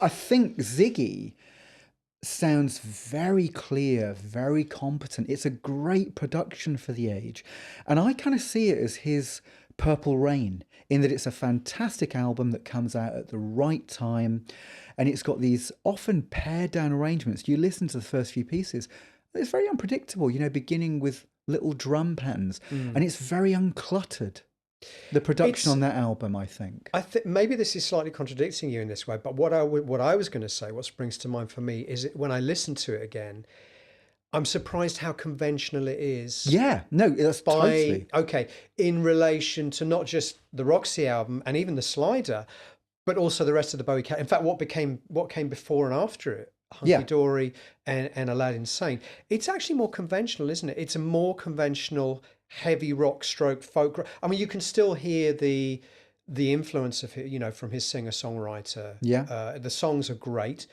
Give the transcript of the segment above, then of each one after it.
I think Ziggy sounds very clear, very competent. It's a great production for the age. And I kind of see it as his Purple Rain, in that it's a fantastic album that comes out at the right time. And it's got these often pared down arrangements. You listen to the first few pieces, it's very unpredictable, beginning with little drum patterns. And it's very uncluttered. The production on that album, I think. I think maybe this is slightly contradicting you in this way, but what I was going to say, what springs to mind for me, is when I listen to it again, I'm surprised how conventional it is. Yeah, no, that's totally. Okay, in relation to not just the Roxy album and even the Slider, but also the rest of the Bowie cat. In fact, what came before and after it, Hunky Dory and Aladdin Sane. It's actually more conventional, isn't it? It's a more conventional heavy rock stroke folk rock. I mean, you can still hear the influence of from his singer-songwriter. Yeah. The songs are great.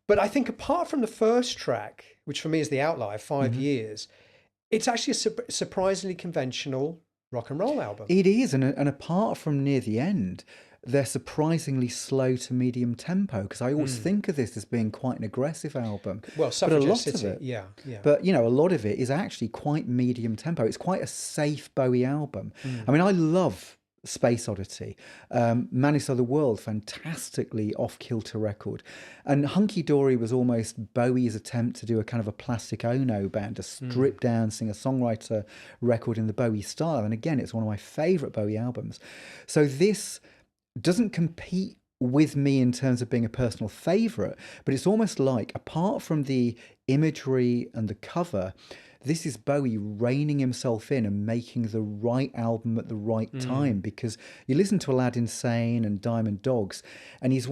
But I think apart from the first track, which for me is the outlier, 5 years, it's actually a surprisingly conventional rock and roll album. It is. And apart from near the end, they're surprisingly slow to medium tempo, because I always think of this as being quite an aggressive album. Well, but a lot City, of it, yeah. But a lot of it is actually quite medium tempo. It's quite a safe Bowie album. I mean, I love Space Oddity, Man Who Sold the World, fantastically off-kilter record, and Hunky Dory was almost Bowie's attempt to do a kind of a Plastic Ono band, a stripped down singer-songwriter record in the Bowie style. And again, it's one of my favourite Bowie albums. So this doesn't compete with me in terms of being a personal favourite, but it's almost like, apart from the imagery and the cover, this is Bowie reining himself in and making the right album at the right time, because you listen to Aladdin Sane and Diamond Dogs, and he's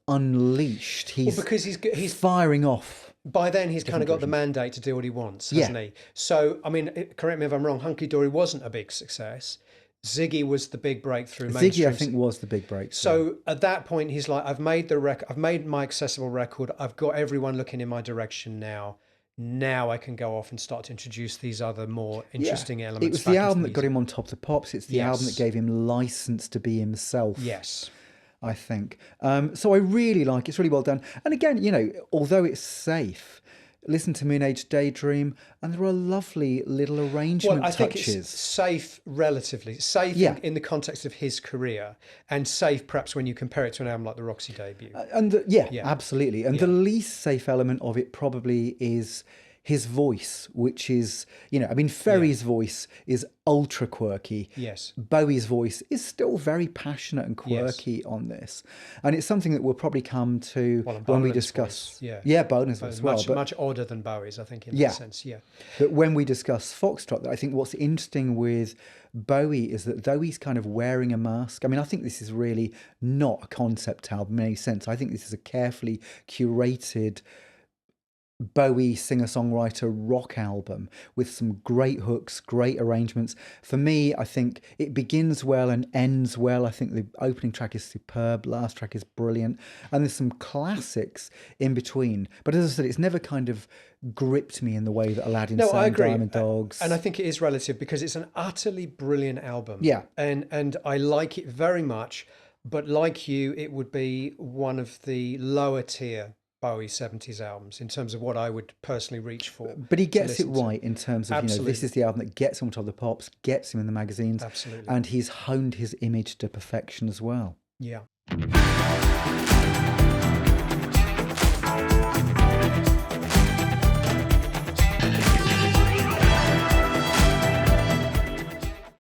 unleashed. Because he's firing off. By then, he's kind of got the mandate to do what he wants, hasn't he? So, I mean, correct me if I'm wrong, Hunky Dory wasn't a big success. Ziggy was the big breakthrough. Ziggy, I think, was the big breakthrough. So at that point, he's like, I've made my accessible record. I've got everyone looking in my direction now. Now I can go off and start to introduce these other more interesting elements. It was the album that got him on Top of the Pops. It's the album that gave him license to be himself. Yes. I think. So I really like it. It's really well done. And again, although it's safe, listen to Moon Age Daydream, and there are lovely little arrangement touches. Think it's safe, relatively safe in the context of his career, and safe perhaps when you compare it to an album like the Roxy debut. Absolutely. And the least safe element of it probably is his voice, which is, Ferry's voice is ultra quirky. Yes. Bowie's voice is still very passionate and quirky on this. And it's something that we'll probably come to when we discuss... Voice, Bonus as well. Much odder than Bowie's, I think, in that sense, But when we discuss Foxtrot, I think what's interesting with Bowie is that though he's kind of wearing a mask, I think this is really not a concept album in any sense. I think this is a carefully curated Bowie singer-songwriter rock album with some great hooks, great arrangements. For me, I think it begins well and ends well. I think the opening track is superb, last track is brilliant, and there's some classics in between. But as I said, it's never kind of gripped me in the way that Aladdin Sane, Diamond Dogs. And I think it is relative, because it's an utterly brilliant album. Yeah. And I like it very much, but like you, it would be one of the lower tier Bowie 70s albums in terms of what I would personally reach for. But he gets it right in terms of, this is the album that gets him on Top of the Pops, gets him in the magazines. Absolutely. And he's honed his image to perfection as well. Yeah.